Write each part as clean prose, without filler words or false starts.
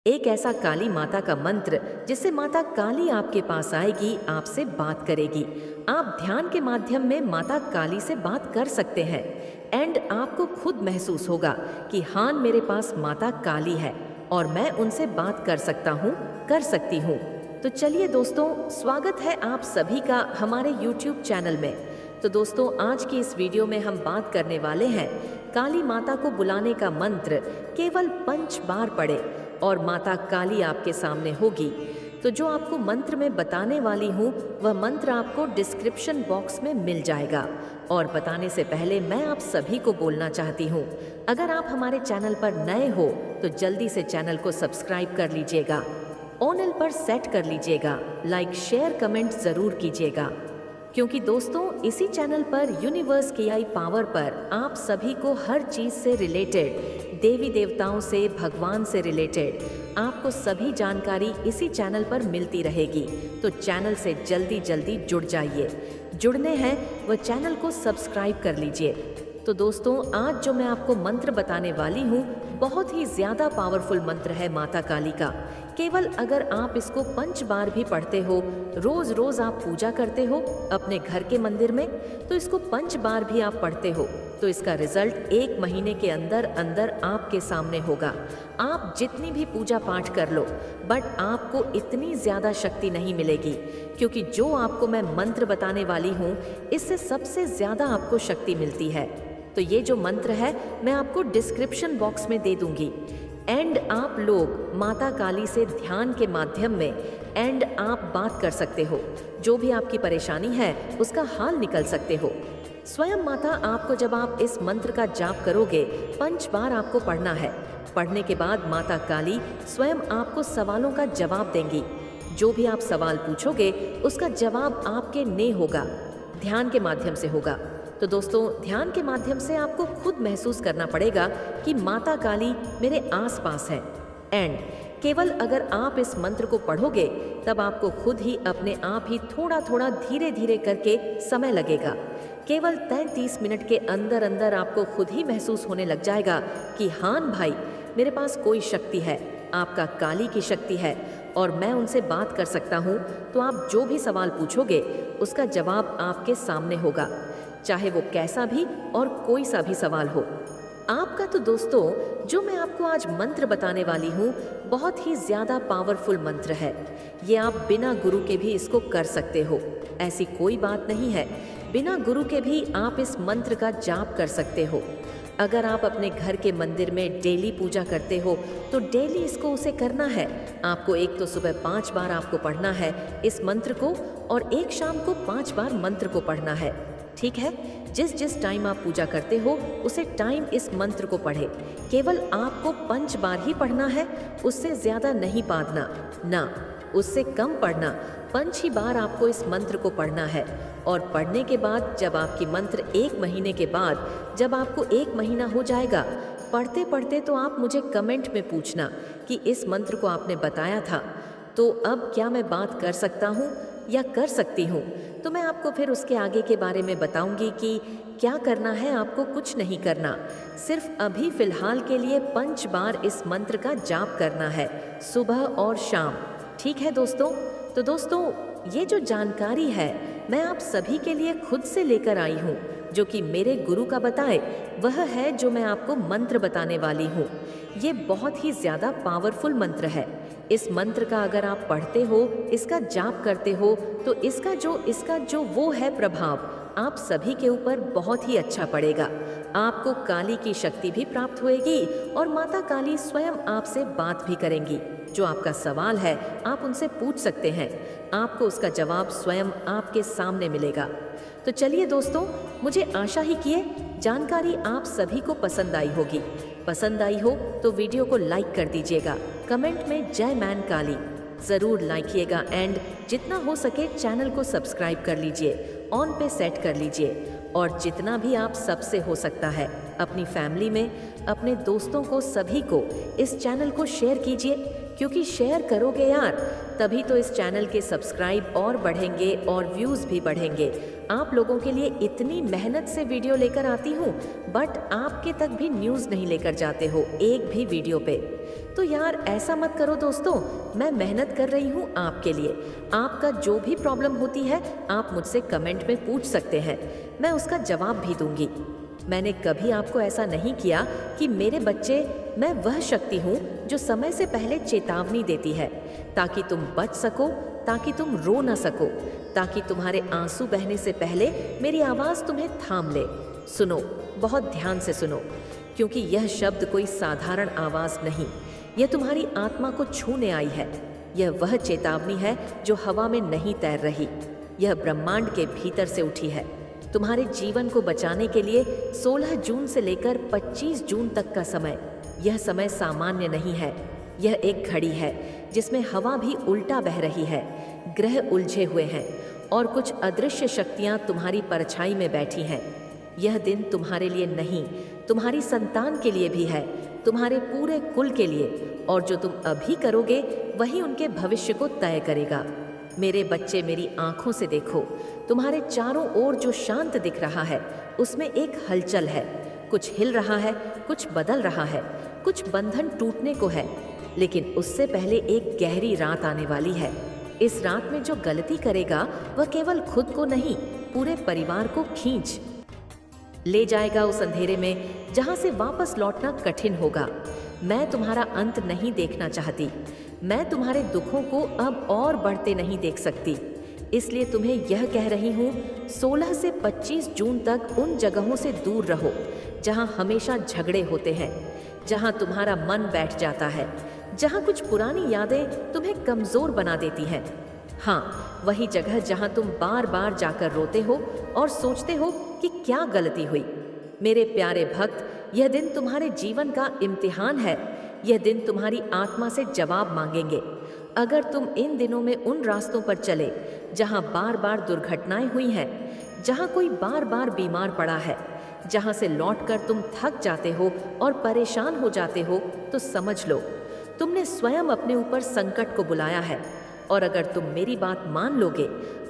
एक ऐसा काली माता का मंत्र जिससे माता काली आपके पास आएगी, आपसे बात करेगी। आप ध्यान के माध्यम में माता काली से बात कर सकते हैं एंड आपको खुद महसूस होगा कि हाँ, मेरे पास माता काली है और मैं उनसे बात कर सकता हूँ, कर सकती हूँ। तो चलिए दोस्तों, स्वागत है आप सभी का हमारे YouTube चैनल में। तो दोस्तों, आज की इस वीडियो में हम बात करने वाले हैं काली माता को बुलाने का मंत्र। केवल 5 बार पढ़े और माता काली आपके सामने होगी। तो जो आपको मंत्र में बताने वाली हूँ वह मंत्र आपको डिस्क्रिप्शन बॉक्स में मिल जाएगा। और बताने से पहले मैं आप सभी को बोलना चाहती हूँ, अगर आप हमारे चैनल पर नए हो तो जल्दी से चैनल को सब्सक्राइब कर लीजिएगा, ऑल पर सेट कर लीजिएगा, लाइक शेयर कमेंट ज़रूर कीजिएगा। क्योंकि दोस्तों, इसी चैनल पर यूनिवर्स की आई पावर पर आप सभी को हर चीज़ से रिलेटेड, देवी देवताओं से, भगवान से रिलेटेड आपको सभी जानकारी इसी चैनल पर मिलती रहेगी। तो चैनल से जल्दी जल्दी जुड़ जाइए। जुड़ने हैं वह चैनल को सब्सक्राइब कर लीजिए। तो दोस्तों, आज जो मैं आपको मंत्र बताने वाली हूँ बहुत ही ज़्यादा पावरफुल मंत्र है माता काली का। केवल अगर आप इसको 5 बार भी पढ़ते हो, रोज़ रोज़ आप पूजा करते हो अपने घर के मंदिर में, तो इसको 5 बार भी आप पढ़ते हो तो इसका रिजल्ट 1 महीने के अंदर अंदर आपके सामने होगा। आप जितनी भी पूजा पाठ कर लो, बट आपको इतनी ज़्यादा शक्ति नहीं मिलेगी, क्योंकि जो आपको मैं मंत्र बताने वाली हूँ इससे सबसे ज़्यादा आपको शक्ति मिलती है। तो ये जो मंत्र है मैं आपको डिस्क्रिप्शन बॉक्स में दे दूंगी एंड आप लोग माता काली से ध्यान के माध्यम में एंड आप बात कर सकते हो। जो भी आपकी परेशानी है उसका हाल निकल सकते हो। स्वयं माता आपको, जब आप इस मंत्र का जाप करोगे, 5 बार आपको पढ़ना है। पढ़ने के बाद माता काली स्वयं आपको सवालों का जवाब देंगी। जो भी आप सवाल पूछोगे उसका जवाब आपके ने होगा, ध्यान के माध्यम से होगा। तो दोस्तों, ध्यान के माध्यम से आपको खुद महसूस करना पड़ेगा कि माता काली मेरे आसपास है। एंड केवल अगर आप इस मंत्र को पढ़ोगे तब आपको खुद ही अपने आप ही थोड़ा थोड़ा धीरे धीरे करके समय लगेगा। केवल 33 मिनट के अंदर अंदर आपको खुद ही महसूस होने लग जाएगा कि हाँ भाई, मेरे पास कोई शक्ति है, आपका काली की शक्ति है और मैं उनसे बात कर सकता हूँ। तो आप जो भी सवाल पूछोगे उसका जवाब आपके सामने होगा, चाहे वो कैसा भी और कोई सा भी सवाल हो आपका। तो दोस्तों, जो मैं आपको आज मंत्र बताने वाली हूँ बहुत ही ज़्यादा पावरफुल मंत्र है। ये आप बिना गुरु के भी इसको कर सकते हो, ऐसी कोई बात नहीं है। बिना गुरु के भी आप इस मंत्र का जाप कर सकते हो। अगर आप अपने घर के मंदिर में डेली पूजा करते हो तो डेली इसको उसे करना है। आपको एक तो सुबह 5 बार आपको पढ़ना है इस मंत्र को और एक शाम को 5 बार मंत्र को पढ़ना है। ठीक है, जिस जिस टाइम आप पूजा करते हो उसे टाइम इस मंत्र को पढ़े। केवल आपको 5 बार ही पढ़ना है, उससे ज़्यादा नहीं पढ़ना, ना उससे कम पढ़ना। 5 ही बार आपको इस मंत्र को पढ़ना है। और पढ़ने के बाद जब आपकी मंत्र 1 महीने के बाद, जब आपको 1 महीना हो जाएगा पढ़ते पढ़ते, तो आप मुझे कमेंट में पूछना कि इस मंत्र को आपने बताया था, तो अब क्या मैं बात कर सकता हूँ या कर सकती हूँ। तो मैं आपको फिर उसके आगे के बारे में बताऊंगी कि क्या करना है। आपको कुछ नहीं करना, सिर्फ अभी फ़िलहाल के लिए 5 बार इस मंत्र का जाप करना है, सुबह और शाम। ठीक है दोस्तों। तो दोस्तों, ये जो जानकारी है मैं आप सभी के लिए खुद से लेकर आई हूँ, जो कि मेरे गुरु का बताए वह है जो मैं आपको मंत्र बताने वाली हूँ। ये बहुत ही ज़्यादा पावरफुल मंत्र है। इस मंत्र का अगर आप पढ़ते हो, इसका जाप करते हो, तो इसका जो वो है प्रभाव आप सभी के ऊपर बहुत ही अच्छा पड़ेगा। आपको काली की शक्ति भी प्राप्त होएगी और माता काली स्वयं आपसे बात भी करेंगी। जो आपका सवाल है आप उनसे पूछ सकते हैं, आपको उसका जवाब स्वयं आपके सामने मिलेगा। तो चलिए दोस्तों, मुझे आशा ही कि जानकारी आप सभी को पसंद आई होगी। पसंद आई हो तो वीडियो को लाइक कर दीजिएगा, कमेंट में जय मैन काली ज़रूर लाइकिएगा एंड जितना हो सके चैनल को सब्सक्राइब कर लीजिए, ऑन पे सेट कर लीजिए। और जितना भी आप सबसे हो सकता है अपनी फैमिली में, अपने दोस्तों को, सभी को इस चैनल को शेयर कीजिए, क्योंकि शेयर करोगे यार, तभी तो इस चैनल के सब्सक्राइब और बढ़ेंगे और व्यूज़ भी बढ़ेंगे। आप लोगों के लिए इतनी मेहनत से वीडियो लेकर आती हूँ, बट आपके तक भी न्यूज़ नहीं लेकर जाते हो एक भी वीडियो पे। तो यार ऐसा मत करो दोस्तों, मैं मेहनत कर रही हूँ आपके लिए। आपका जो भी प्रॉब्लम होती है आप मुझसे कमेंट में पूछ सकते हैं, मैं उसका जवाब भी दूंगी। मैंने कभी आपको ऐसा नहीं किया कि मेरे बच्चे, मैं वह शक्ति हूँ जो समय से पहले चेतावनी देती है, ताकि तुम बच सको, ताकि तुम रो ना सको, ताकि तुम्हारे आंसू बहने से पहले मेरी आवाज़ तुम्हें थाम ले। सुनो, बहुत ध्यान से सुनो, क्योंकि यह शब्द कोई साधारण आवाज़ नहीं, यह तुम्हारी आत्मा को छूने आई है। यह वह चेतावनी है जो हवा में नहीं तैर रही, यह ब्रह्मांड के भीतर से उठी है। तुम्हारे जीवन को बचाने के लिए 16 जून से लेकर 25 जून तक का समय, यह समय सामान्य नहीं है। यह एक घड़ी है जिसमें हवा भी उल्टा बह रही है, ग्रह उलझे हुए हैं और कुछ अदृश्य शक्तियां तुम्हारी परछाई में बैठी हैं। यह दिन तुम्हारे लिए नहीं, तुम्हारी संतान के लिए भी है, तुम्हारे पूरे कुल के लिए, और जो तुम अभी करोगे वही उनके भविष्य को तय करेगा। मेरे बच्चे, मेरी आंखों से देखो, तुम्हारे चारों ओर जो शांत दिख रहा है उसमें एक हलचल है। कुछ हिल रहा है, कुछ बदल रहा है, कुछ बंधन टूटने को है, लेकिन उससे पहले एक गहरी रात आने वाली है। इस रात में जो गलती करेगा वह केवल खुद को नहीं, पूरे परिवार को खींच ले जाएगा उस अंधेरे में जहां से वापस लौटना कठिन होगा। मैं तुम्हारा अंत नहीं देखना चाहती, मैं तुम्हारे दुखों को अब और बढ़ते नहीं देख सकती, इसलिए तुम्हें यह कह रही हूँ, 16 से 25 जून तक उन जगहों से दूर रहो जहाँ हमेशा झगड़े होते हैं, जहाँ तुम्हारा मन बैठ जाता है, जहाँ कुछ पुरानी यादें तुम्हें कमज़ोर बना देती हैं। हाँ, वही जगह जहाँ तुम बार बार जाकर रोते हो और सोचते हो कि क्या गलती हुई। मेरे प्यारे भक्त, यह दिन तुम्हारे जीवन का इम्तिहान है। यह दिन तुम्हारी आत्मा से जवाब मांगेंगे। अगर तुम इन दिनों में उन रास्तों पर चले जहाँ बार बार दुर्घटनाएं हुई हैं, जहाँ कोई बार बार बीमार पड़ा है, जहाँ से लौटकर तुम थक जाते हो और परेशान हो जाते हो, तो समझ लो तुमने स्वयं अपने ऊपर संकट को बुलाया है। और अगर तुम मेरी बात मान लोगे,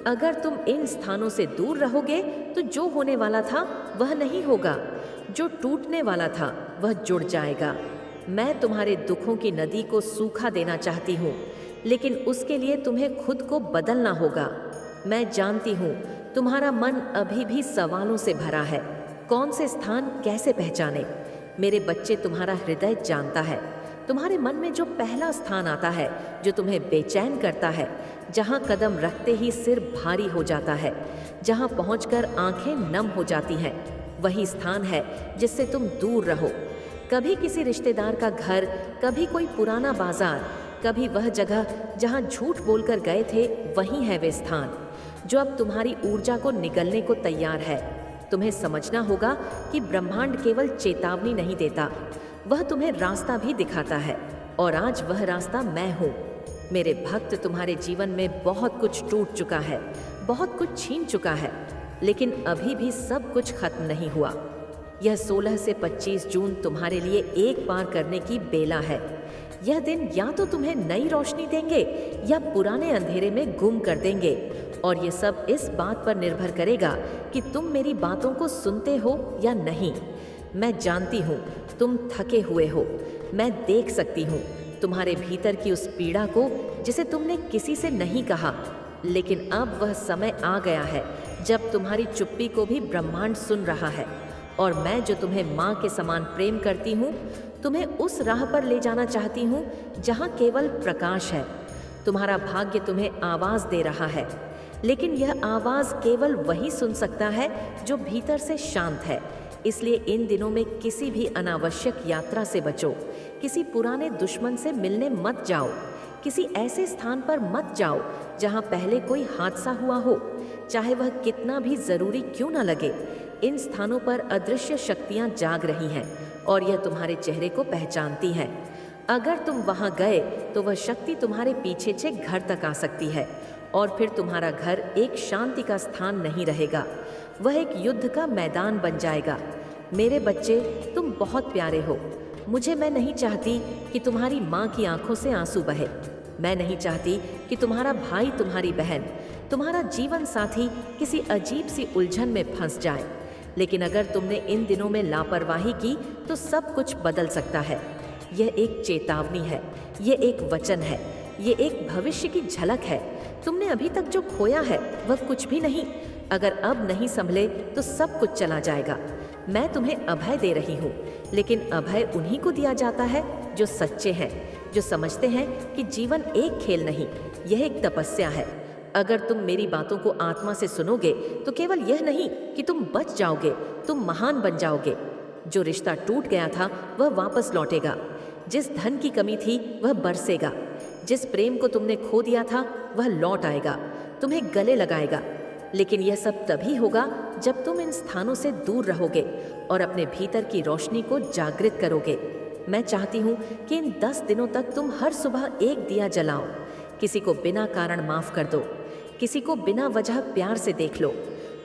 अगर तुम इन स्थानों से दूर रहोगे, तो जो होने वाला था वह नहीं होगा, जो टूटने वाला था वह जुड़ जाएगा। मैं तुम्हारे दुखों की नदी को सूखा देना चाहती हूँ, लेकिन उसके लिए तुम्हें खुद को बदलना होगा। मैं जानती हूँ तुम्हारा मन अभी भी सवालों से भरा है, कौन से स्थान कैसे पहचाने। मेरे बच्चे, तुम्हारा हृदय जानता है। तुम्हारे मन में जो पहला स्थान आता है, जो तुम्हें बेचैन करता है, जहाँ कदम रखते ही सिर भारी हो जाता है, जहाँ पहुंचकर आंखें नम हो जाती हैं, वही स्थान है जिससे तुम दूर रहो। कभी किसी रिश्तेदार का घर, कभी कोई पुराना बाजार, कभी वह जगह जहाँ झूठ बोलकर गए थे, वही है वे स्थान जो अब तुम्हारी ऊर्जा को निगलने को तैयार है। तुम्हें समझना होगा कि ब्रह्मांड केवल चेतावनी नहीं देता, वह तुम्हें रास्ता भी दिखाता है, और आज वह रास्ता मैं हूँ। मेरे भक्त, तुम्हारे जीवन में बहुत कुछ टूट चुका है, बहुत कुछ छीन चुका है, लेकिन अभी भी सब कुछ खत्म नहीं हुआ। यह 16 से 25 जून तुम्हारे लिए एक पार करने की बेला है। यह दिन या तो तुम्हें नई रोशनी देंगे या पुराने अंधेरे में गुम कर देंगे, और ये सब इस बात पर निर्भर करेगा कि तुम मेरी बातों को सुनते हो या नहीं। मैं जानती हूँ तुम थके हुए हो, मैं देख सकती हूँ तुम्हारे भीतर की उस पीड़ा को जिसे तुमने किसी से नहीं कहा, लेकिन अब वह समय आ गया है जब तुम्हारी चुप्पी को भी ब्रह्मांड सुन रहा है। और मैं जो तुम्हें माँ के समान प्रेम करती हूँ, तुम्हें उस राह पर ले जाना चाहती हूँ जहाँ केवल प्रकाश है। तुम्हारा भाग्य तुम्हें आवाज़ दे रहा है, लेकिन यह आवाज़ केवल वही सुन सकता है जो भीतर से शांत है। इसलिए इन दिनों में किसी भी अनावश्यक यात्रा से बचो, किसी पुराने दुश्मन से मिलने मत जाओ, किसी ऐसे स्थान पर मत जाओ जहाँ पहले कोई हादसा हुआ हो, चाहे वह कितना भी ज़रूरी क्यों न लगे। इन स्थानों पर अदृश्य शक्तियाँ जाग रही हैं और यह तुम्हारे चेहरे को पहचानती हैं। अगर तुम वहाँ गए तो वह शक्ति तुम्हारे पीछे से घर तक आ सकती है, और फिर तुम्हारा घर एक शांति का स्थान नहीं रहेगा, वह एक युद्ध का मैदान बन जाएगा। मेरे बच्चे, तुम बहुत प्यारे हो, मैं नहीं चाहती कि तुम्हारी माँ की आंखों से आंसू बहे। मैं नहीं चाहती कि तुम्हारा भाई, तुम्हारी बहन, तुम्हारा जीवन साथी किसी अजीब सी उलझन में फंस जाए। लेकिन अगर तुमने इन दिनों में लापरवाही की तो सब कुछ बदल सकता है। यह एक चेतावनी है, ये एक वचन है, ये एक भविष्य की झलक है। तुमने अभी तक जो खोया है वह कुछ भी नहीं। अगर अब नहीं संभले तो सब कुछ चला जाएगा। मैं तुम्हें अभय दे रही हूँ, लेकिन अभय उन्हीं को दिया जाता है जो सच्चे हैं, जो समझते हैं कि जीवन एक खेल नहीं, यह एक तपस्या है। अगर तुम मेरी बातों को आत्मा से सुनोगे तो केवल यह नहीं कि तुम बच जाओगे, तुम महान बन जाओगे। जो रिश्ता टूट गया था वह वापस लौटेगा, जिस धन की कमी थी वह बरसेगा, जिस प्रेम को तुमने खो दिया था वह लौट आएगा, तुम्हें गले लगाएगा। लेकिन यह सब तभी होगा जब तुम इन स्थानों से दूर रहोगे और अपने भीतर की रोशनी को जागृत करोगे। मैं चाहती हूँ कि इन 10 दिनों तक तुम हर सुबह एक दिया जलाओ। किसी को बिना कारण माफ कर दो, किसी को बिना वजह प्यार से देख लो।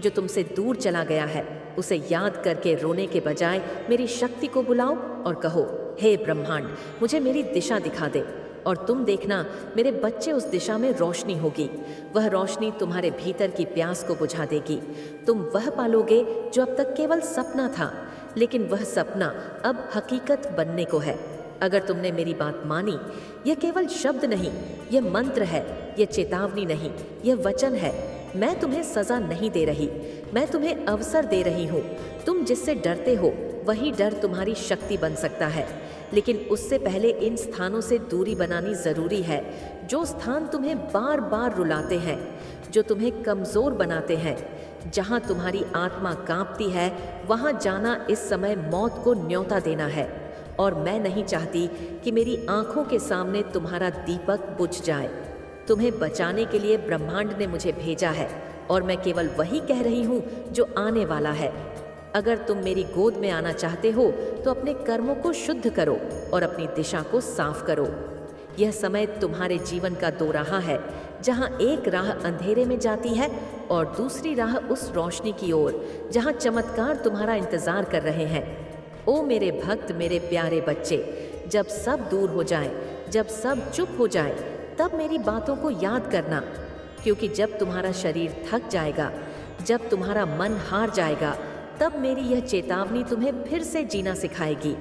जो तुमसे दूर चला गया है उसे याद करके रोने के बजाय मेरी शक्ति को बुलाओ और कहो, हे ब्रह्मांड, मुझे मेरी दिशा दिखा दे। और तुम देखना, मेरे बच्चे, उस दिशा में रोशनी होगी। वह रोशनी तुम्हारे भीतर की प्यास को बुझा देगी। तुम वह पालोगे जो अब तक केवल सपना था, लेकिन वह सपना अब हकीकत बनने को है। अगर तुमने मेरी बात मानी, यह केवल शब्द नहीं, यह मंत्र है, यह चेतावनी नहीं, यह वचन है। मैं तुम्हें सजा नहीं दे रही, मैं तुम्हें अवसर दे रही हूँ। तुम जिससे डरते हो वही डर तुम्हारी शक्ति बन सकता है। लेकिन उससे पहले इन स्थानों से दूरी बनानी जरूरी है, जो स्थान तुम्हें बार बार रुलाते हैं, जो तुम्हें कमजोर बनाते हैं। जहाँ तुम्हारी आत्मा कांपती है वहाँ जाना इस समय मौत को न्योता देना है। और मैं नहीं चाहती कि मेरी आंखों के सामने तुम्हारा दीपक बुझ जाए। तुम्हें बचाने के लिए ब्रह्मांड ने मुझे भेजा है और मैं केवल वही कह रही हूँ जो आने वाला है। अगर तुम मेरी गोद में आना चाहते हो तो अपने कर्मों को शुद्ध करो और अपनी दिशा को साफ करो। यह समय तुम्हारे जीवन का दोराहा है, जहाँ एक राह अंधेरे में जाती है और दूसरी राह उस रोशनी की ओर जहाँ चमत्कार तुम्हारा इंतजार कर रहे हैं। ओ मेरे भक्त, मेरे प्यारे बच्चे, जब सब दूर हो जाए, जब सब चुप हो जाए, तब मेरी बातों को याद करना। क्योंकि जब तुम्हारा शरीर थक जाएगा, जब तुम्हारा मन हार जाएगा, तब मेरी यह चेतावनी तुम्हें फिर से जीना सिखाएगी।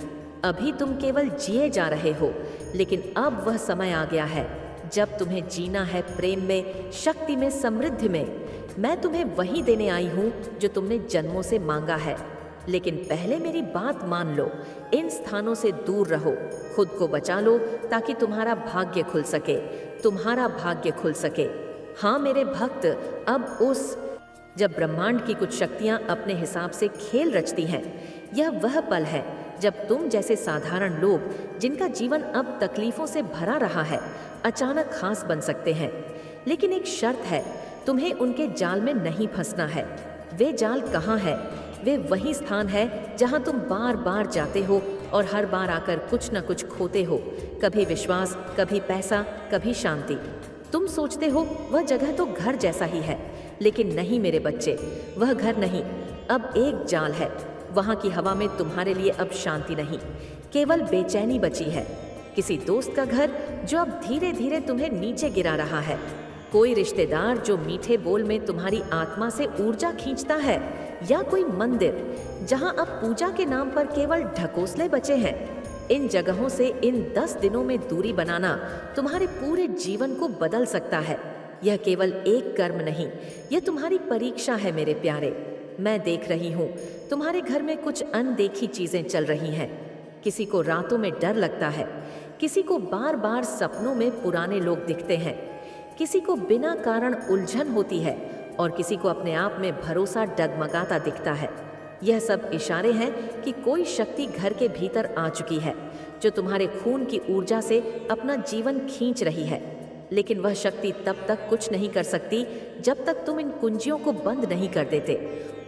अभी तुम केवल जिए जा रहे हो, लेकिन अब वह समय आ गया है जब तुम्हें जीना है प्रेम में, शक्ति में, समृद्धि में। मैं तुम्हें वही देने आई हूँ जो तुमने जन्मों से मांगा है। लेकिन पहले मेरी बात मान लो, इन स्थानों से दूर रहो, खुद को बचा लो ताकि तुम्हारा भाग्य खुल सके, तुम्हारा भाग्य खुल सके। हाँ मेरे भक्त, अब जब ब्रह्मांड की कुछ शक्तियाँ अपने हिसाब से खेल रचती हैं, यह वह पल है जब तुम जैसे साधारण लोग, जिनका जीवन अब तकलीफों से भरा रहा है, अचानक खास बन सकते हैं। लेकिन एक शर्त है, तुम्हें उनके जाल में नहीं फंसना है। वे जाल कहाँ है? वे वही स्थान है जहाँ तुम बार बार जाते हो और हर बार आकर कुछ न कुछ खोते हो। कभी विश्वास, कभी पैसा, कभी शांति। तुम सोचते हो वह जगह तो घर जैसा ही है, लेकिन नहीं मेरे बच्चे, वह घर नहीं, अब एक जाल है। वहाँ की हवा में तुम्हारे लिए अब शांति नहीं, केवल बेचैनी बची है। किसी दोस्त का घर जो अब धीरे धीरे तुम्हें नीचे गिरा रहा है। कोई रिश्तेदार जो मीठे बोल में तुम्हारी आत्मा से ऊर्जा खींचता है, या कोई मंदिर जहां अब पूजा के नाम पर केवल ढकोसले बचे हैं। इन जगहों से इन 10 दिनों में दूरी बनाना तुम्हारे पूरे जीवन को बदल सकता है। यह केवल एक कर्म नहीं, यह तुम्हारी परीक्षा है मेरे प्यारे। मैं देख रही हूँ तुम्हारे घर में कुछ अनदेखी चीजें चल रही हैं। किसी को रातों में डर लगता है, किसी को बार बार सपनों में पुराने लोग दिखते हैं, किसी को बिना कारण उलझन होती है और किसी को अपने आप में भरोसा डगमगाता दिखता है। यह सब इशारे हैं कि कोई शक्ति घर के भीतर आ चुकी है, जो तुम्हारे खून की ऊर्जा से अपना जीवन खींच रही है। लेकिन वह शक्ति तब तक कुछ नहीं कर सकती जब तक तुम इन कुंजियों को बंद नहीं कर देते।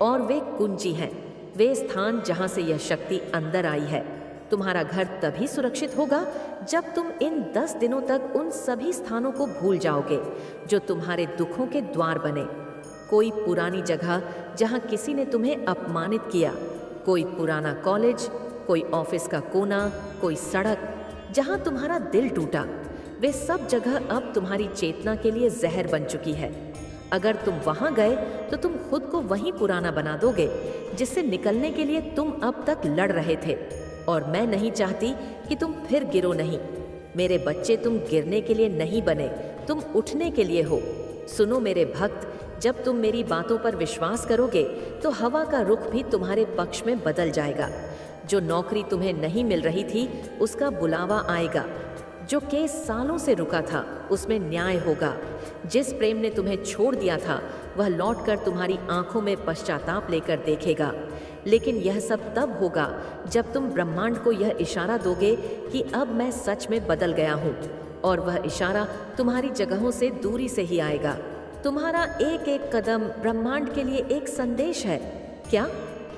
और वे कुंजी हैं, वे स्थान जहां से यह शक्ति अंदर आई है। तुम्हारा घर तभी सुरक्षित होगा जब तुम इन 10 दिनों तक उन सभी स्थानों को भूल जाओगे जो तुम्हारे दुखों के द्वार बने। कोई पुरानी जगह जहां किसी ने तुम्हें अपमानित किया, कोई पुराना कॉलेज, कोई ऑफिस का कोना, कोई सड़क जहां तुम्हारा दिल टूटा, वे सब जगह अब तुम्हारी चेतना के लिए जहर बन चुकी है। अगर तुम वहां गए तो तुम खुद को वहीं पुराना बना दोगे जिससे निकलने के लिए तुम अब तक लड़ रहे थे। और मैं नहीं चाहती कि तुम फिर गिरो नहीं। मेरे बच्चे, तुम गिरने के लिए नहीं बने, तुम उठने के लिए हो। सुनो मेरे भक्त, जब तुम मेरी बातों पर विश्वास करोगे तो हवा का रुख भी तुम्हारे पक्ष में बदल जाएगा। जो नौकरी तुम्हें नहीं मिल रही थी उसका बुलावा आएगा। जो केस सालों से रुका था उसमें न्याय होगा। जिस प्रेम ने तुम्हें छोड़ दिया था वह लौटकर तुम्हारी आंखों में पश्चाताप लेकर देखेगा। लेकिन यह सब तब होगा जब तुम ब्रह्मांड को यह इशारा दोगे कि अब मैं सच में बदल गया हूँ। और वह इशारा तुम्हारी जगहों से दूरी से ही आएगा। तुम्हारा एक एक कदम ब्रह्मांड के लिए एक संदेश है। क्या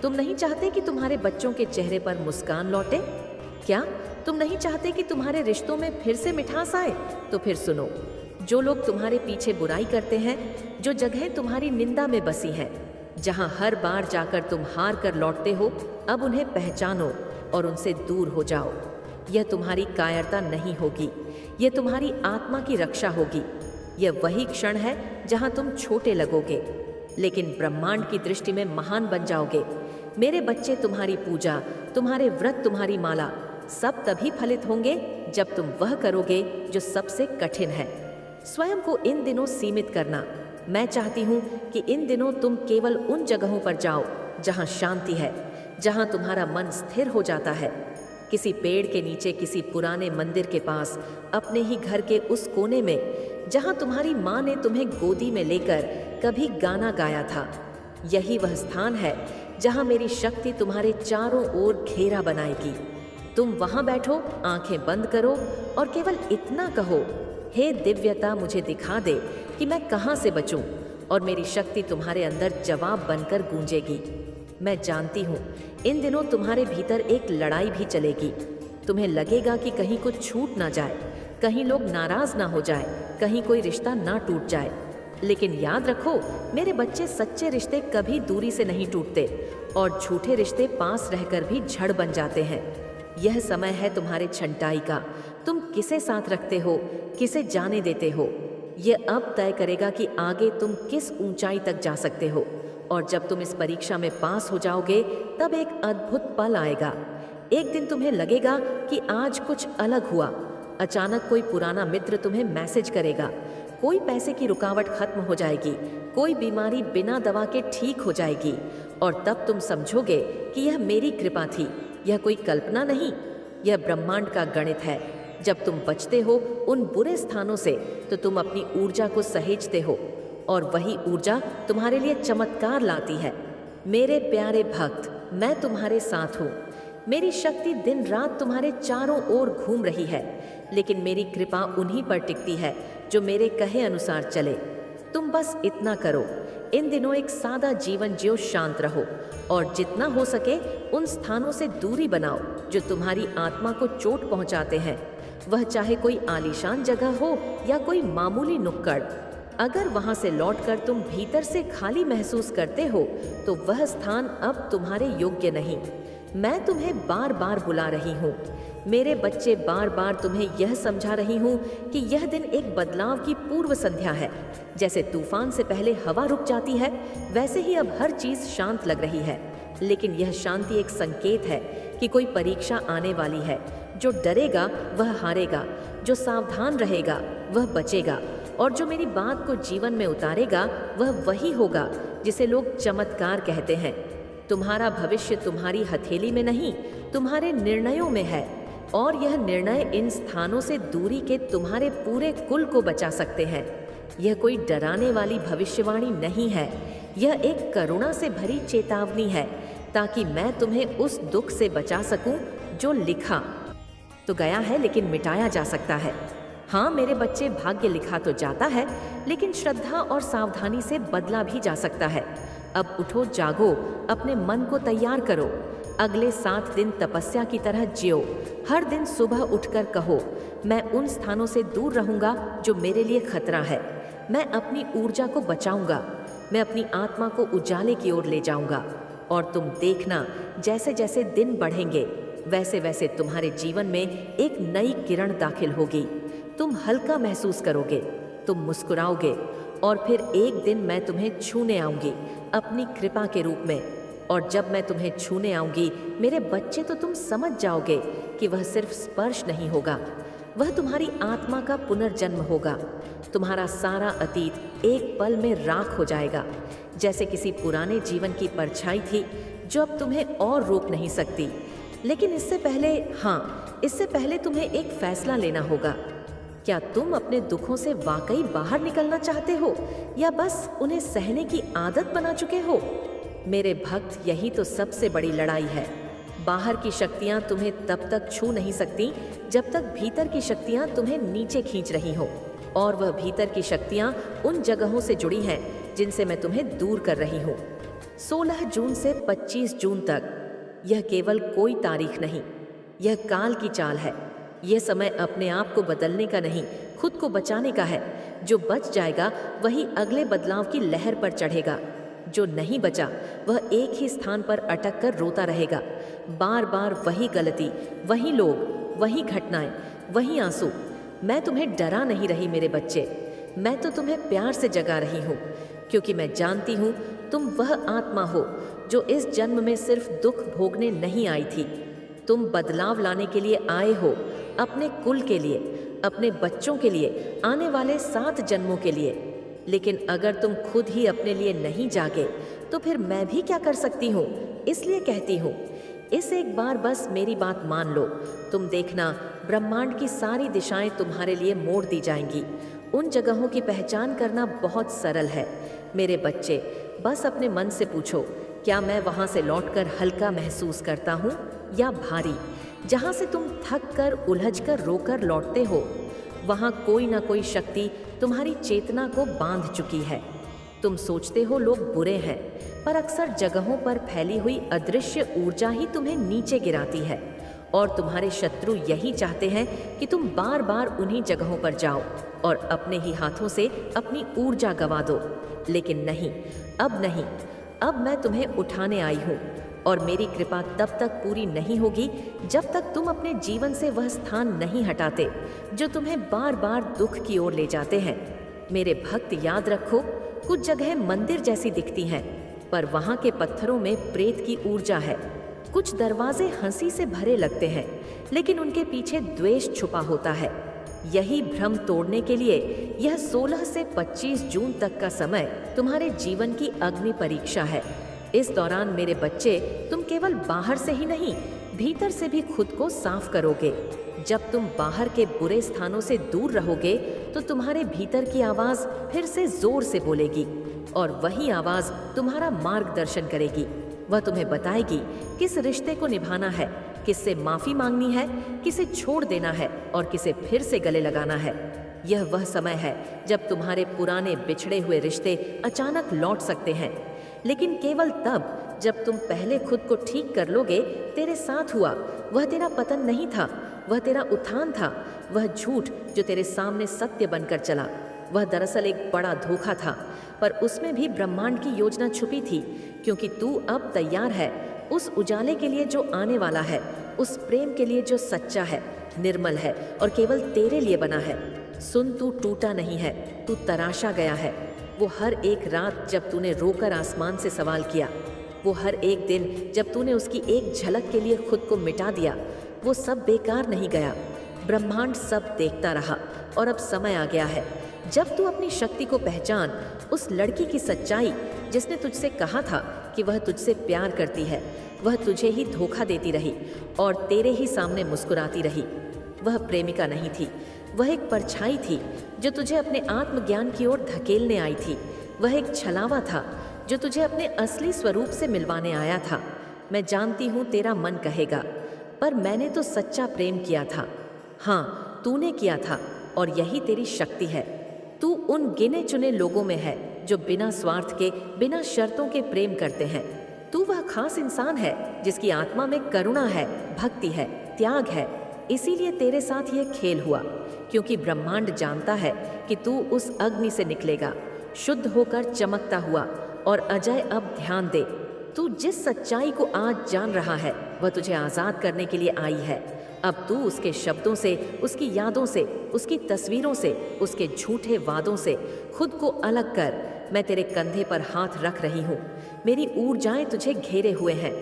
तुम नहीं चाहते कि तुम्हारे बच्चों के चेहरे पर मुस्कान लौटे? क्या तुम नहीं चाहते कि तुम्हारे रिश्तों में फिर से मिठास आए? तो फिर सुनो, जो लोग तुम्हारे पीछे बुराई करते हैं, जो जगह तुम्हारी निंदा में बसी हैं, जहां हर बार जाकर तुम हार कर लौटते हो, अब उन्हें पहचानो और उनसे दूर हो जाओ। यह तुम्हारी कायरता नहीं होगी, यह तुम्हारी आत्मा की रक्षा होगी। यह वही क्षण है जहां तुम छोटे लगोगे लेकिन ब्रह्मांड की दृष्टि में महान बन जाओगे। मेरे बच्चे, तुम्हारी पूजा, तुम्हारे व्रत, तुम्हारी माला सब तभी फलित होंगे जब तुम वह करोगे जो सबसे कठिन है। स्वयं को इन दिनों सीमित करना। मैं चाहती हूँ कि इन दिनों तुम केवल उन जगहों पर जाओ जहाँ शांति है, जहाँ तुम्हारा मन स्थिर हो जाता है। किसी पेड़ के नीचे, किसी पुराने मंदिर के पास, अपने ही घर के उस कोने में जहाँ तुम्हारी माँ ने तुम्हें गोदी में लेकर कभी गाना गाया था। यही वह स्थान है जहाँ मेरी शक्ति तुम्हारे चारों ओर घेरा बनाएगी। तुम वहाँ बैठो, आंखें बंद करो और केवल इतना कहो, हे दिव्यता, मुझे दिखा दे कि मैं कहाँ से बचूं, और मेरी शक्ति तुम्हारे अंदर जवाब बनकर गूंजेगी। मैं जानती हूँ इन दिनों तुम्हारे भीतर एक लड़ाई भी चलेगी। तुम्हें लगेगा कि कहीं कुछ छूट ना जाए, कहीं लोग नाराज ना हो जाए, कहीं कोई रिश्ता ना टूट जाए। लेकिन याद रखो मेरे बच्चे, सच्चे रिश्ते कभी दूरी से नहीं टूटते और झूठे रिश्ते पास रहकर भी झड़ बन जाते हैं। यह समय है तुम्हारे छंटाई का। तुम किसे साथ रखते हो, किसे जाने देते हो, यह अब तय करेगा कि आगे तुम किस ऊंचाई तक जा सकते हो। और जब तुम इस परीक्षा में पास हो जाओगे तब एक अद्भुत पल आएगा। एक दिन तुम्हें लगेगा कि आज कुछ अलग हुआ। अचानक कोई पुराना मित्र तुम्हें मैसेज करेगा, कोई पैसे की रुकावट खत्म हो जाएगी, कोई बीमारी बिना दवा के ठीक हो जाएगी, और तब तुम समझोगे कि यह मेरी कृपा थी, यह कोई कल्पना नहीं, यह ब्रह्मांड का गणित है। जब तुम बचते हो उन बुरे स्थानों से तो तुम अपनी ऊर्जा को सहेजते हो और वही ऊर्जा तुम्हारे लिए चमत्कार लाती है। मेरे प्यारे भक्त, मैं तुम्हारे साथ हूँ। मेरी शक्ति दिन रात तुम्हारे चारों ओर घूम रही है, लेकिन मेरी कृपा उन्हीं पर टिकती है जो मेरे कहे अनुसार चले। तुम बस इतना करो, इन दिनों एक सादा जीवन जियो, शांत रहो और जितना हो सके उन स्थानों से दूरी बनाओ जो तुम्हारी आत्मा को चोट पहुंचाते हैं। वह चाहे कोई आलीशान जगह हो या कोई मामूली नुक्कड़। अगर वहां से लौटकर तुम भीतर से खाली महसूस करते हो तो वह स्थान अब तुम्हारे योग्य नहीं। मैं तुम्हें बार बार बुला रही हूँ मेरे बच्चे, बार बार तुम्हें यह समझा रही हूँ कि यह दिन एक बदलाव की पूर्व संध्या है। जैसे तूफान से पहले हवा रुक जाती है, वैसे ही अब हर चीज शांत लग रही है। लेकिन यह शांति एक संकेत है कि कोई परीक्षा आने वाली है। जो डरेगा वह हारेगा, जो सावधान रहेगा वह बचेगा, और जो मेरी बात को जीवन में उतारेगा वह वही होगा जिसे लोग चमत्कार कहते हैं। तुम्हारा भविष्य तुम्हारी हथेली में नहीं, तुम्हारे निर्णयों में है, और यह निर्णय इन स्थानों से दूरी के तुम्हारे पूरे कुल को बचा सकते हैं। यह कोई डराने वाली भविष्यवाणी नहीं है, यह एक करुणा से भरी चेतावनी है, ताकि मैं तुम्हें उस दुख से बचा सकूं जो लिखा तो गया है लेकिन मिटाया जा सकता है। हाँ मेरे बच्चे, भाग्य लिखा तो जाता है लेकिन श्रद्धा और सावधानी से बदला भी जा सकता है। अब उठो, जागो, अपने मन को तैयार करो। अगले 7 दिन तपस्या की तरह जियो। हर दिन सुबह उठकर कहो, मैं उन स्थानों से दूर रहूंगा जो मेरे लिए खतरा है। मैं अपनी ऊर्जा को बचाऊंगा, मैं अपनी आत्मा को उजाले की ओर ले जाऊंगा। और तुम देखना, जैसे जैसे दिन बढ़ेंगे वैसे वैसे तुम्हारे जीवन में एक नई किरण दाखिल होगी। तुम हल्का महसूस करोगे, तुम मुस्कुराओगे और फिर एक दिन मैं तुम्हें छूने आऊंगी अपनी कृपा के रूप में। और जब मैं तुम्हें छूने आऊंगी मेरे बच्चे, तो तुम समझ जाओगे कि वह सिर्फ स्पर्श नहीं होगा, वह तुम्हारी आत्मा का पुनर्जन्म होगा। तुम्हारा सारा अतीत एक पल में राख हो जाएगा, जैसे किसी पुराने जीवन की परछाई थी जो अब तुम्हें और रोक नहीं सकती। लेकिन इससे पहले तुम्हें एक फैसला लेना होगा। क्या तुम अपने दुखों से वाकई बाहर निकलना चाहते हो या बस उन्हें सहने की आदत बना चुके हो? मेरे भक्त, यही तो सबसे बड़ी लड़ाई है। बाहर की शक्तियां तुम्हें तब तक छू नहीं सकती जब तक भीतर की शक्तियां तुम्हें नीचे खींच रही हो। और वह भीतर की शक्तियां उन जगहों से जुड़ी हैं जिनसे मैं तुम्हें दूर कर रही हूँ। 16 जून से 25 जून तक, यह केवल कोई तारीख नहीं, यह काल की चाल है। यह समय अपने आप को बदलने का नहीं, खुद को बचाने का है। जो बच जाएगा वही अगले बदलाव की लहर पर चढ़ेगा। जो नहीं बचा वह एक ही स्थान पर अटक कर रोता रहेगा। बार बार वही गलती, वही लोग, वही घटनाएं, वही आंसू। मैं तुम्हें डरा नहीं रही मेरे बच्चे, मैं तो तुम्हें प्यार से जगा रही हूँ, क्योंकि मैं जानती हूँ तुम वह आत्मा हो जो इस जन्म में सिर्फ दुख भोगने नहीं आई थी। तुम बदलाव लाने के लिए आए हो, अपने कुल के लिए, अपने बच्चों के लिए, आने वाले 7 जन्मों के लिए। लेकिन अगर तुम खुद ही अपने लिए नहीं जागे तो फिर मैं भी क्या कर सकती हूँ? इसलिए कहती हूँ, इस एक बार बस मेरी बात मान लो। तुम देखना, ब्रह्मांड की सारी दिशाएं तुम्हारे लिए मोड़ दी जाएंगी। उन जगहों की पहचान करना बहुत सरल है मेरे बच्चे। बस अपने मन से पूछो, क्या मैं वहाँ से लौटकर हल्का महसूस करता हूँ या भारी? जहाँ से तुम थक कर, उलझ कर, रोकर लौटते हो, वहाँ कोई ना कोई शक्ति तुम्हारी चेतना को बांध चुकी है। तुम सोचते हो लोग बुरे हैं, पर अक्सर जगहों पर फैली हुई अदृश्य ऊर्जा ही तुम्हें नीचे गिराती है। और तुम्हारे शत्रु यही चाहते हैं कि तुम बार बार उन्हीं जगहों पर जाओ और अपने ही हाथों से अपनी ऊर्जा गंवा दो। लेकिन नहीं, अब मैं तुम्हें उठाने आई हूँ। और मेरी कृपा तब तक पूरी नहीं होगी जब तक तुम अपने जीवन से वह स्थान नहीं हटाते जो तुम्हें बार बार दुख की ओर ले जाते हैं। मेरे भक्त, याद रखो, कुछ जगह मंदिर जैसी दिखती हैं, पर वहाँ के पत्थरों में प्रेत की ऊर्जा है। कुछ दरवाजे हंसी से भरे लगते हैं, लेकिन उनके पीछे द्वेष छुपा होता है। यही भ्रम तोड़ने के लिए यह 16 से 25 जून तक का समय तुम्हारे जीवन की अग्नि परीक्षा है। इस दौरान मेरे बच्चे, तुम केवल बाहर से ही नहीं, भीतर से भी खुद को साफ करोगे। जब तुम बाहर के बुरे स्थानों से दूर रहोगे तो तुम्हारे भीतर की आवाज फिर से जोर से बोलेगी, और वही आवाज तुम्हारा मार्गदर्शन करेगी। वह तुम्हें बताएगी किस रिश्ते को निभाना है, किससे माफी मांगनी है, किसे छोड़ देना है और किसे फिर से गले लगाना है। यह वह समय है जब तुम्हारे पुराने बिछड़े हुए रिश्ते अचानक लौट सकते हैं, लेकिन केवल तब जब तुम पहले खुद को ठीक कर लोगे। तेरे साथ हुआ वह तेरा पतन नहीं था, वह तेरा उत्थान था। वह झूठ जो तेरे सामने सत्य बनकर चला, वह दरअसल एक बड़ा धोखा था, पर उसमें भी ब्रह्मांड की योजना छुपी थी। क्योंकि तू अब तैयार है उस उजाले के लिए जो आने वाला है, उस प्रेम के लिए जो सच्चा है, निर्मल है और केवल तेरे लिए बना है। सुन, तू टूटा नहीं है, तू तराशा गया है। वो हर एक रात जब तूने रोकर आसमान से सवाल किया, वो हर एक दिन जब तूने उसकी एक झलक के लिए खुद को मिटा दिया, वो सब बेकार नहीं गया। ब्रह्मांड सब देखता रहा और अब समय आ गया है जब तू अपनी शक्ति को पहचान। उस लड़की की सच्चाई जिसने तुझसे कहा था कि वह तुझसे प्यार करती है, वह तुझे ही धोखा देती रही और तेरे ही सामने मुस्कुराती रही। वह प्रेमिका नहीं थी, वह एक परछाई थी जो तुझे अपने आत्मज्ञान की ओर धकेलने आई थी। वह एक छलावा था जो तुझे अपने असली स्वरूप से मिलवाने आया था। मैं जानती हूँ तेरा मन कहेगा, पर मैंने तो सच्चा प्रेम किया था। हाँ, तूने किया था और यही तेरी शक्ति है। तू उन गिने चुने लोगों में है जो बिना स्वार्थ के, बिना शर्तों के प्रेम करते हैं। तू वह खास इंसान है जिसकी आत्मा में करुणा है, भक्ति है, त्याग है। इसीलिए तेरे साथ ये खेल हुआ, क्योंकि ब्रह्मांड जानता है कि तू उस अग्नि से निकलेगा, शुद्ध होकर चमकता हुआ। और अजय, अब ध्यान दे, तू जिस सच्चाई को आज जान रहा है वह तुझे आजाद करने के लिए आई है। अब तू उसके शब्दों से, उसकी यादों से, उसकी तस्वीरों से, उसके झूठे वादों से खुद को अलग कर। मैं तेरे कंधे पर हाथ रख रही हूँ। मेरी ऊर्जाएं तुझे घेरे हुए हैं।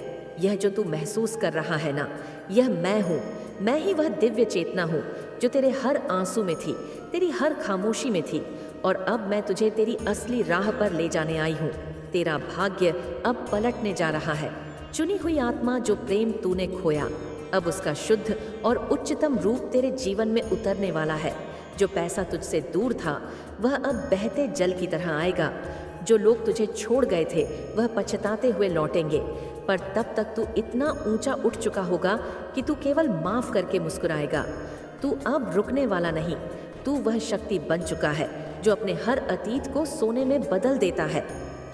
यह जो तू महसूस कर रहा है ना, यह मैं हूँ। मैं ही वह दिव्य चेतना हूँ जो तेरे हर आंसू में थी, तेरी हर खामोशी में थी। और अब मैं तुझे तेरी असली राह पर ले जाने आई हूँ। तेरा भाग्य अब पलटने जा रहा है। चुनी हुई आत्मा, जो प्रेम तूने खोया, अब उसका शुद्ध और उच्चतम रूप तेरे जीवन में उतरने वाला है। जो पैसा तुझसे दूर था वह अब बहते जल की तरह आएगा। जो लोग तुझे छोड़ गए थे वह पछताते हुए लौटेंगे, पर तब तक तू इतना ऊंचा उठ चुका होगा कि तू केवल माफ करके मुस्कुराएगा। तू अब रुकने वाला नहीं। तू वह शक्ति बन चुका है जो अपने हर अतीत को सोने में बदल देता है।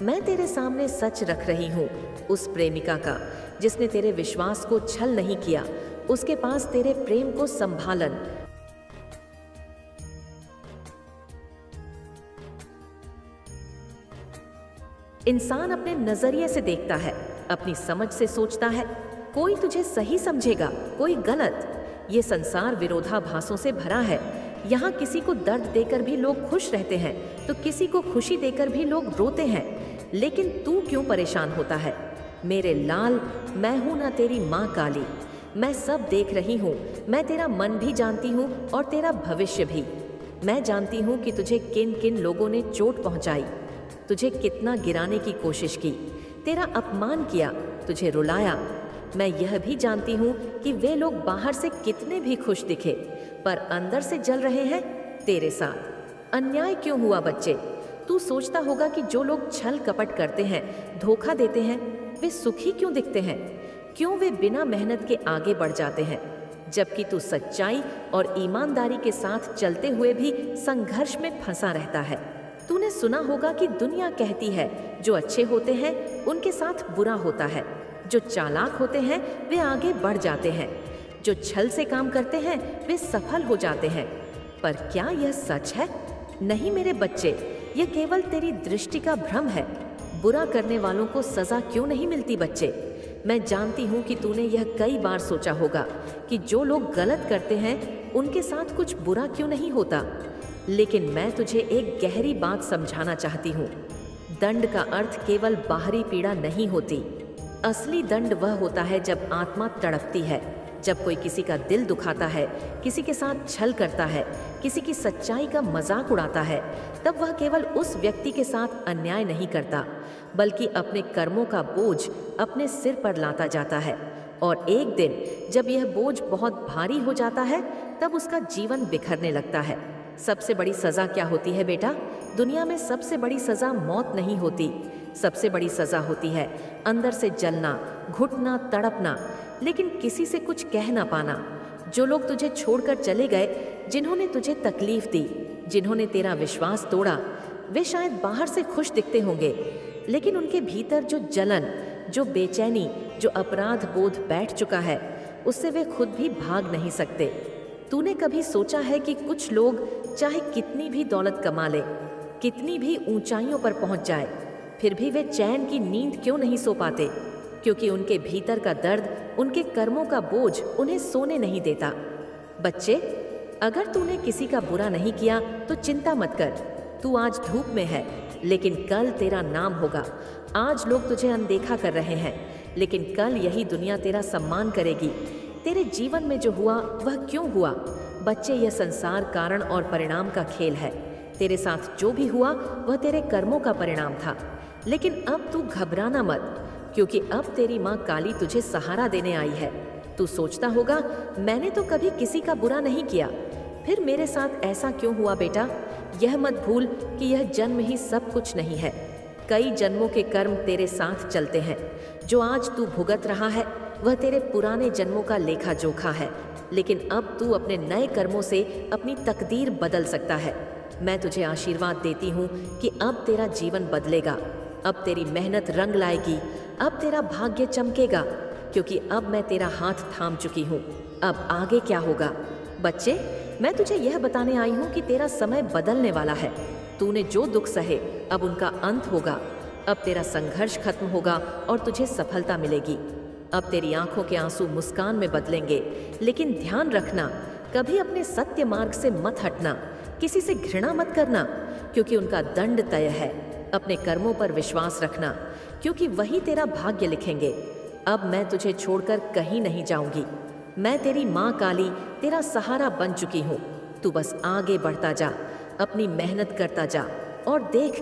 मैं तेरे सामने सच रख रही हूँ, उस प्रेमिका का जिसने तेरे विश्वास को छल नहीं किया, उसके पास तेरे प्रेम को संभालन। इंसान अपने नजरिए से देखता है, अपनी समझ से सोचता है। कोई तुझे सही समझेगा, कोई गलत। ये संसार विरोधाभासों से भरा है। यहाँ किसी को दर्द देकर भी लोग खुश रहते हैं, तो किसी को खुशी देकर भी लोग रोते हैं। लेकिन तू क्यों परेशान होता है? मेरे लाल, मैं हूं ना तेरी माँ काली। मैं सब देख रही हूँ। मैं तेरा मन भी जानती हूँ और तेरा भविष्य भी। मैं जानती हूँ कि तुझे किन किन लोगों ने चोट पहुँचाई, तुझे कितना गिराने की कोशिश की, तेरा अपमान किया, तुझे रुलाया। मैं यह भी जानती हूँ कि वे लोग बाहर से कितने भी खुश दिखे, पर अंदर से जल रहे हैं तेरे साथ। अन्याय क्यों हुआ बच्चे? तू सोचता होगा कि जो लोग छल कपट करते हैं, धोखा देते हैं, वे सुखी क्यों दिखते हैं? क्यों वे बिना मेहनत के आगे बढ़ जाते हैं, जबकि तू सच्चाई और ईमानदारी के साथ चलते हुए भी संघर्ष में फंसा रहता है। तूने सुना होगा कि दुनिया कहती है जो अच्छे होते हैं उनके साथ बुरा होता है, जो चालाक होते हैं वे आगे बढ़ जाते हैं, जो छल से काम करते हैं वे सफल हो जाते हैं। पर क्या यह सच है? नहीं मेरे बच्चे, यह केवल तेरी दृष्टि का भ्रम है। बुरा करने वालों को सजा क्यों नहीं मिलती बच्चे? मैं जानती हूँ कि तूने यह कई बार सोचा होगा कि जो लोग गलत करते हैं उनके साथ कुछ बुरा क्यों नहीं होता। लेकिन मैं तुझे एक गहरी बात समझाना चाहती हूँ। दंड का अर्थ केवल बाहरी पीड़ा नहीं होती। असली दंड वह होता है जब आत्मा तड़पती है, जब कोई किसी का दिल दुखाता है, किसी के साथ छल करता है, किसी की सच्चाई का मजाक उड़ाता है। तब वह केवल उस व्यक्ति के साथ अन्याय नहीं करता, बल्कि अपने कर्मों का बोझ अपने सिर पर लाता जाता है। और एक दिन जब यह बोझ बहुत भारी हो जाता है, तब उसका जीवन बिखरने लगता है। सबसे बड़ी सज़ा क्या होती है बेटा? दुनिया में सबसे बड़ी सज़ा मौत नहीं होती। सबसे बड़ी सज़ा होती है अंदर से जलना, घुटना, तड़पना, लेकिन किसी से कुछ कह ना पाना। जो लोग तुझे छोड़कर चले गए, जिन्होंने तुझे तकलीफ दी, जिन्होंने तेरा विश्वास तोड़ा, वे शायद बाहर से खुश दिखते होंगे, लेकिन उनके भीतर जो जलन, जो बेचैनी, जो अपराध बोध बैठ चुका है, उससे वे खुद भी भाग नहीं सकते। तूने कभी सोचा है कि कुछ लोग चाहे कितनी भी दौलत कमा ले, कितनी भी ऊंचाइयों पर पहुंच जाए, फिर भी वे चैन की नींद क्यों नहीं सो पाते? क्योंकि उनके भीतर का दर्द, उनके कर्मों का बोझ उन्हें सोने नहीं देता। बच्चे, अगर तूने किसी का बुरा नहीं किया तो चिंता मत कर। तू आज धूप में है, लेकिन कल तेरा नाम होगा। आज लोग तुझे अनदेखा कर रहे हैं, लेकिन कल यही दुनिया तेरा सम्मान करेगी। तेरे जीवन में जो हुआ वह क्यों हुआ? बच्चे, यह संसार कारण और परिणाम का खेल है। तेरे साथ जो भी हुआ वह तेरे कर्मों का परिणाम था। लेकिन अब तू घबराना मत, क्योंकि अब तेरी माँ काली तुझे सहारा देने आई है। तू सोचता होगा, मैंने तो कभी किसी का बुरा नहीं किया, फिर मेरे साथ ऐसा क्यों हुआ? बेटा, यह मत भूल कि यह जन्म ही सब कुछ नहीं है। कई जन्मों के कर्म तेरे साथ चलते हैं। जो आज तू भुगत रहा है वह तेरे पुराने जन्मों का लेखा जोखा है। लेकिन अब तू अपने नए कर्मों से अपनी तकदीर बदल सकता है। मैं तुझे आशीर्वाद देती हूँ कि अब तेरा जीवन बदलेगा, अब तेरी मेहनत रंग लाएगी, अब तेरा भाग्य चमकेगा, क्योंकि अब मैं तेरा हाथ थाम चुकी हूँ। अब आगे क्या होगा? बच्चे, मैं तुझे यह बताने आई हूँ कि तेरा समय बदलने वाला है। तूने जो दुख सहे अब उनका अंत होगा। अब तेरा संघर्ष खत्म होगा और तुझे सफलता मिलेगी। अब तेरी आंखों के आंसू मुस्कान में बदलेंगे। लेकिन ध्यान रखना, कभी अपने सत्य मार्ग से मत हटना। किसी से घृणा मत करना, क्योंकि उनका दंड तय है। अपने कर्मों पर विश्वास रखना, क्योंकि वही तेरा भाग्य लिखेंगे। अब मैं तुझे छोड़कर कहीं नहीं जाऊंगी। मैं तेरी माँ काली तेरा सहारा बन चुकी हूँ। तू बस आगे बढ़ता जा, अपनी मेहनत करता जा और देख